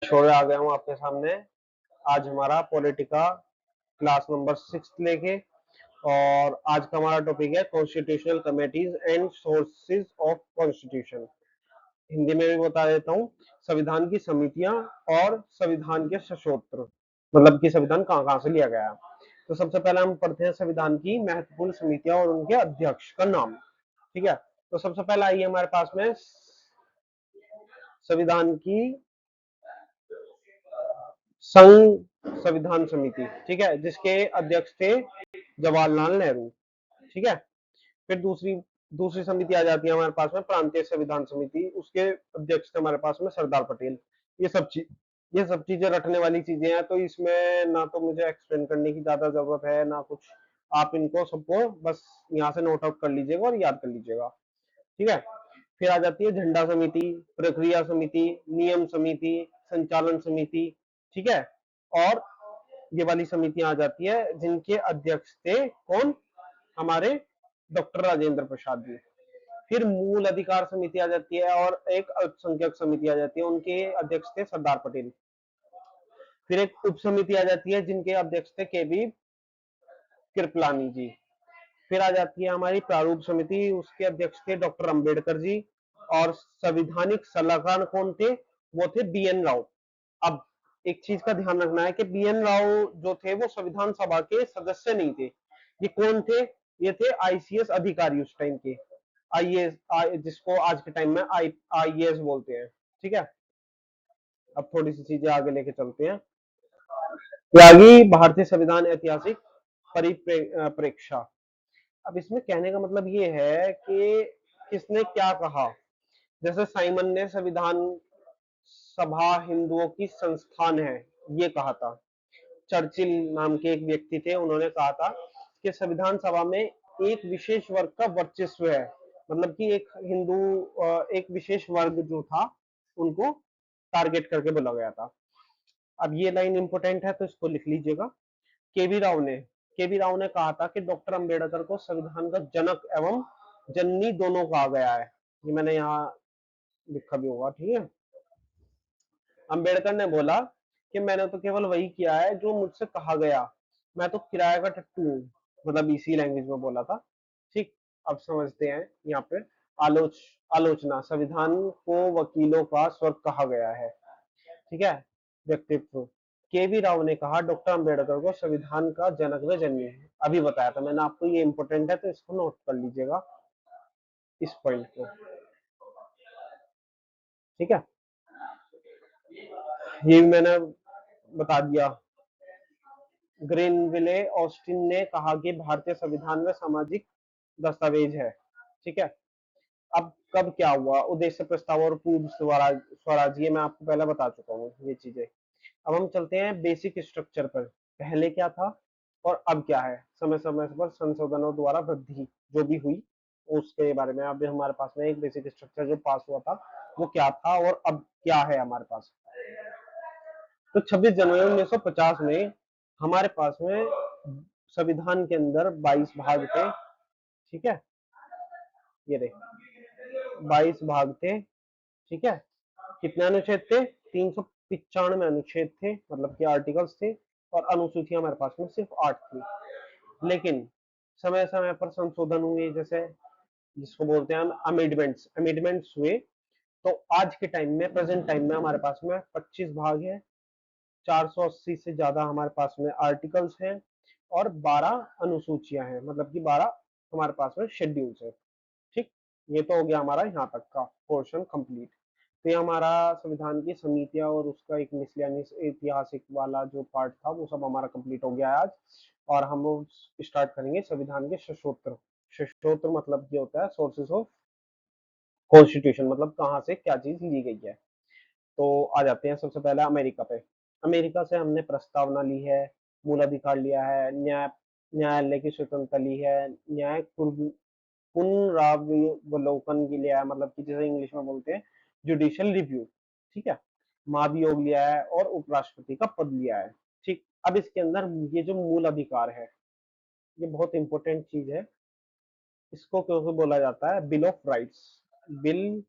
छोड़े आ गया हूँ आपके सामने। आज हमारा पॉलिटिका क्लास नंबर 6 लेके, और आज का हमारा टॉपिक है constitutional committees and sources of constitution. Hindi में भी बता देता हूँ, संविधान की समितियां और संविधान के सशोत्र, मतलब कि संविधान कहाँ कहाँ से लिया गया है। तो सबसे पहले हम पढ़ते हैं संविधान की महत्वपूर्ण समितियां और उनके अध्यक्ष का नाम। ठीक है, तो सबसे पहला आइए हमारे पास में संविधान की संघ संविधान समिति। ठीक है, जिसके अध्यक्ष थे जवाहरलाल नेहरू। ठीक है, फिर दूसरी दूसरी समिति आ जाती है हमारे पास में प्रांतीय संविधान समिति, उसके अध्यक्ष थे हमारे पास में सरदार पटेल। ये सब चीज ये सब चीजें रटने वाली चीजें हैं, तो इसमें ना तो मुझे एक्सप्लेन करने की ज्यादा जरूरत है ना कुछ। आप इनको सबको बस यहाँ से नोट आउट कर लीजिएगा और याद कर लीजिएगा। ठीक है, फिर आ जाती है झंडा समिति, प्रक्रिया समिति, नियम समिति, संचालन समिति। ठीक है, और ये वाली समितियां आ जाती है जिनके अध्यक्ष थे कौन, हमारे डॉक्टर राजेंद्र प्रसाद जी। फिर मूल अधिकार समिति आ जाती है और एक अल्पसंख्यक समिति आ जाती है, उनके अध्यक्ष थे सरदार पटेल। फिर एक उप समिति आ जाती है जिनके अध्यक्ष थे के बी कृपलानी जी। फिर आ जाती है हमारी प्रारूप समिति, उसके अध्यक्ष थे डॉक्टर अंबेडकर जी। और संविधानिक सलाहकार कौन थे, वो थे बी एन राव। अब एक चीज का ध्यान रखना है कि बी एन राव जो थे वो संविधान सभा के सदस्य नहीं थे। ये कौन थे, ये थे आईसीएस अधिकारी उस टाइम के, आईएएस, जिसको आज के टाइम में आईएएस बोलते हैं। ठीक है, अब थोड़ी सी चीजें आगे लेके चलते हैं। त्यागी भारतीय संविधान ऐतिहासिक परिप्रेक्षा। अब इसमें कहने का मतलब ये है कि किसने क्या कहा। जैसे साइमन ने संविधान सभा हिंदुओं की संस्थान है, ये कहा था। चर्चिल नाम के एक व्यक्ति थे, उन्होंने कहा था कि संविधान सभा में एक विशेष वर्ग का वर्चस्व है, मतलब कि एक एक विशेष वर्ग जो था उनको टारगेट करके बोला गया था। अब ये लाइन इंपॉर्टेंट है तो इसको लिख लीजिएगा। केवी राव ने केवी राव ने कहा था कि डॉक्टर अंबेडकर को संविधान का जनक एवं जननी दोनों कहा गया है। ये मैंने यहाँ लिखा भी होगा। ठीक है, अंबेडकर ने बोला कि मैंने तो केवल वही किया है जो मुझसे कहा गया, मैं तो किराए का टट्टू हूँ, मतलब इसी लैंग्वेज में बोला था। ठीक, अब समझते हैं यहाँ पे। आलोच आलोचना, संविधान को वकीलों का स्वर्ग कहा गया है। ठीक है, व्यक्तित्व, के वी राव ने कहा डॉक्टर अंबेडकर को संविधान का जनक व जननी है। अभी बताया था मैंने आपको, ये इंपॉर्टेंट है तो इसको नोट कर लीजिएगा, इस पॉइंट को। ठीक है, ये भी मैंने बता दिया। ग्रेनविले ऑस्टिन ने कहा कि भारतीय संविधान में सामाजिक दस्तावेज है। ठीक है, अब कब क्या हुआ, उद्देश्य प्रस्ताव और पूर्व स्वराज स्वराज, ये मैं आपको पहले बता चुका हूँ ये चीजें। अब हम चलते हैं बेसिक स्ट्रक्चर पर। पहले क्या था और अब क्या है, समय समय पर संशोधनों द्वारा वृद्धि जो भी हुई उसके बारे में। अभी हमारे पास में एक बेसिक स्ट्रक्चर जो पास हुआ था वो क्या था और अब क्या है हमारे पास। तो 26 जनवरी 1950 में हमारे पास में संविधान के अंदर 22 भाग थे। ठीक है, ये रहे 22 भाग थे। ठीक है, कितने अनुच्छेद थे, 395 अनुच्छेद थे, मतलब कि आर्टिकल्स थे। और अनुसूचियां हमारे पास में सिर्फ 8 थी। लेकिन समय समय पर संशोधन हुए, जैसे जिसको बोलते हैं हम अमेंडमेंट्स अमेंडमेंट्स हुए। तो आज के टाइम में, प्रेजेंट टाइम में हमारे पास में 25 भाग है, 480 से ज्यादा हमारे पास में आर्टिकल्स हैं, और 12 अनुसूचियां हैं, मतलब कि 12 हमारे पास में शेड्यूल्स है। ठीक, ये तो हो गया हमारा यहाँ तक का पोर्शन कंप्लीट। तो ये हमारा संविधान की समितियां और उसका एक मिसलेनियस ऐतिहासिक वाला जो पार्ट था वो सब हमारा कंप्लीट हो गया है आज। और हम स्टार्ट करेंगे संविधान के सशोत्र। सशोत्र मतलब ये होता है सोर्सेस ऑफ कॉन्स्टिट्यूशन, मतलब कहाँ से क्या चीज ली गई है। तो आ जाते हैं सबसे पहले अमेरिका पे। अमेरिका से हमने प्रस्तावना ली है, मूल अधिकार लिया है, न्यायालय की स्वतंत्रता ली है, न्याय पुनरावलोकन की लिया है, मतलब कि जैसे इंग्लिश में बोलते हैं जुडिशियल रिव्यू। ठीक है, महाभियोग लिया है और उपराष्ट्रपति का पद लिया है। ठीक, अब इसके अंदर ये जो मूल अधिकार है ये बहुत इंपॉर्टेंट चीज है। इसको क्योंकि बोला जाता है bill of rights, bill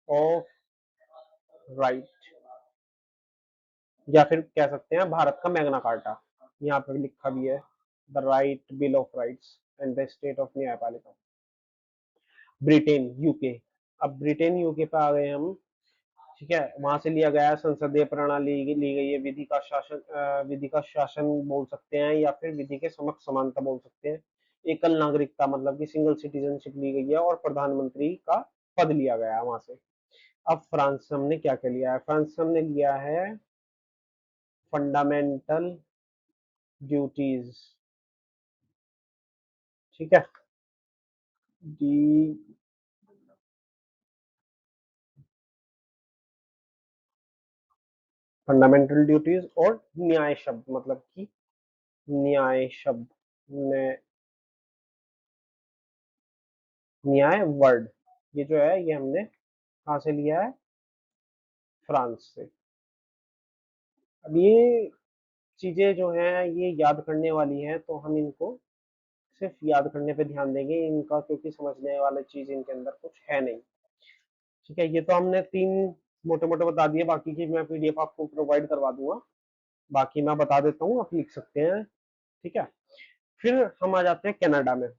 of right. या फिर कह सकते हैं भारत का मैग्ना कार्टा। यहाँ पर लिखा भी है the right bill of rights and the state of न्यायपालिका। Britain UK. अब ब्रिटेन यूके पे आ गए हम। ठीक है, वहां से लिया गया संसदीय प्रणाली ली गई है, विधि का शासन बोल सकते हैं या फिर विधि के समक्ष समानता बोल सकते हैं। एकल नागरिकता मतलब कि सिंगल सिटीजनशिप ली गई है और प्रधानमंत्री का पद लिया गया है वहां से। अब फ्रांस से हमने क्या क्या लिया है? फ्रांस से हमने लिया है फंडामेंटल ड्यूटीज। ठीक है, डी फंडामेंटल ड्यूटीज और न्याय शब्द मतलब कि न्याय शब्द ने न्याय वर्ड, ये जो है ये हमने कहाँ से लिया है? फ्रांस से। अब ये चीजें जो हैं ये याद करने वाली हैं, तो हम इनको सिर्फ याद करने पे ध्यान देंगे इनका, क्योंकि समझने वाली चीज इनके अंदर कुछ है नहीं। ठीक है, ये तो हमने तीन मोटे मोटे बता दिए, बाकी की मैं पीडीएफ आपको प्रोवाइड करवा दूंगा। बाकी मैं बता देता हूँ, आप लिख सकते हैं। ठीक है, फिर हम आ जाते हैं कनाडा में।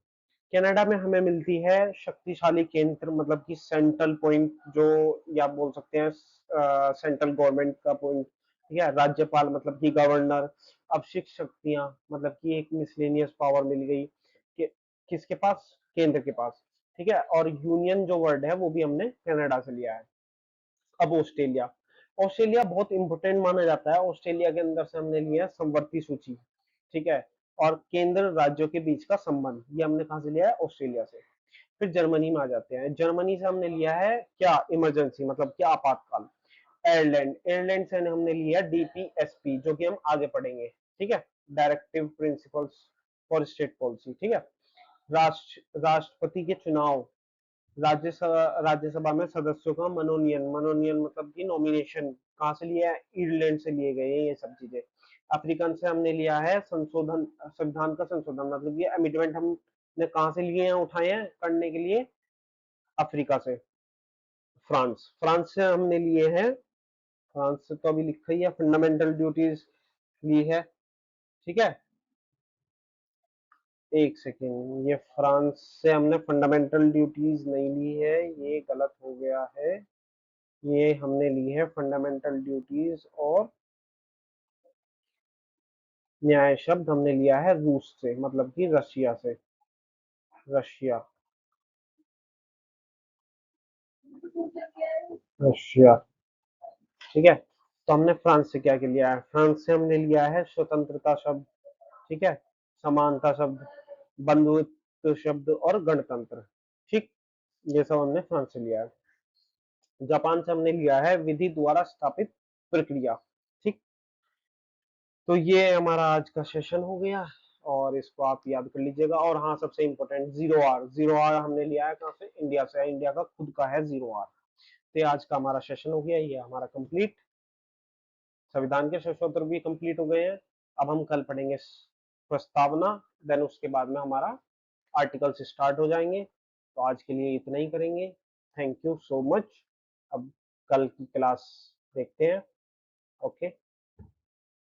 कनाडा में हमें मिलती है शक्तिशाली केंद्र मतलब कि सेंट्रल पॉइंट, जो या आप बोल सकते हैं सेंट्रल गवर्नमेंट का पॉइंट। ठीक है, राज्यपाल मतलब कि गवर्नर। अवशिष्ट शक्तियां मतलब कि एक मिसलेनियस पावर मिल गई कि किसके पास? केंद्र के पास। ठीक है, और यूनियन जो वर्ड है वो भी हमने कनाडा से लिया है। अब ऑस्ट्रेलिया। ऑस्ट्रेलिया बहुत इंपोर्टेंट माना जाता है। ऑस्ट्रेलिया के अंदर से हमने लिया है समवर्ती सूची। ठीक है, और केंद्र राज्यों के बीच का संबंध, ये हमने कहाँ से लिया है? ऑस्ट्रेलिया से। फिर जर्मनी में आ जाते हैं। जर्मनी से हमने लिया है क्या? इमरजेंसी मतलब क्या? आपातकाल। आयरलैंड। आयरलैंड से हमने लिया डीपीएसपी, जो कि हम आगे पढ़ेंगे। ठीक है, directive principles for state policy. ठीक है, राष्ट्रपति के चुनाव। राज्यसभा में सदस्यों का मनोनयन। मनोनयन मतलब कि नॉमिनेशन कहाँ से लिया है? ईर्लैंड से लिए गए हैं ये सब चीजें। अफ्रीकन से हमने लिया है संशोधन, संविधान का संशोधन मतलब ये अमेंडमेंट हमने कहाँ से लिए हैं, उठाए हैं करने के लिए? अफ्रीका से। फ्रांस। फ्रांस से हमने लिए हैं, फ्रांस से तो अभी लिखा ही है फंडामेंटल ड्यूटीज ली है। ठीक है, एक सेकेंड, ये फ्रांस से हमने फंडामेंटल ड्यूटीज नहीं ली है, ये गलत हो गया है। ये हमने ली है फंडामेंटल ड्यूटीज और न्याय शब्द हमने लिया है रूस से मतलब कि रशिया से। रशिया। रशिया। ठीक है, तो हमने फ्रांस से क्या क्या लिया है? फ्रांस से हमने लिया है स्वतंत्रता शब्द। ठीक है, समानता शब्द, बंधुत्व शब्द और गणतंत्र। ठीक, ये सब हमने फ्रांस से लिया है। जापान से हमने लिया है विधि द्वारा स्थापित प्रक्रिया। ठीक, तो ये हमारा आज का सेशन हो गया और इसको आप याद कर लीजिएगा। और हाँ, सबसे important zero R. Zero R हमने लिया है कहाँ से? इंडिया से। इंडिया का खुद का है जीरो आर। तो आज का हमारा सेशन हो गया, ये हमारा कंप्लीट। संविधान के शस्त्रोत्तर भी कंप्लीट हो गए हैं। अब हम कल पढ़ेंगे प्रस्तावना, देन उसके बाद में हमारा आर्टिकल्स स्टार्ट हो जाएंगे। तो आज के लिए इतना ही करेंगे। Thank you so much. अब कल की क्लास देखते हैं। ओके।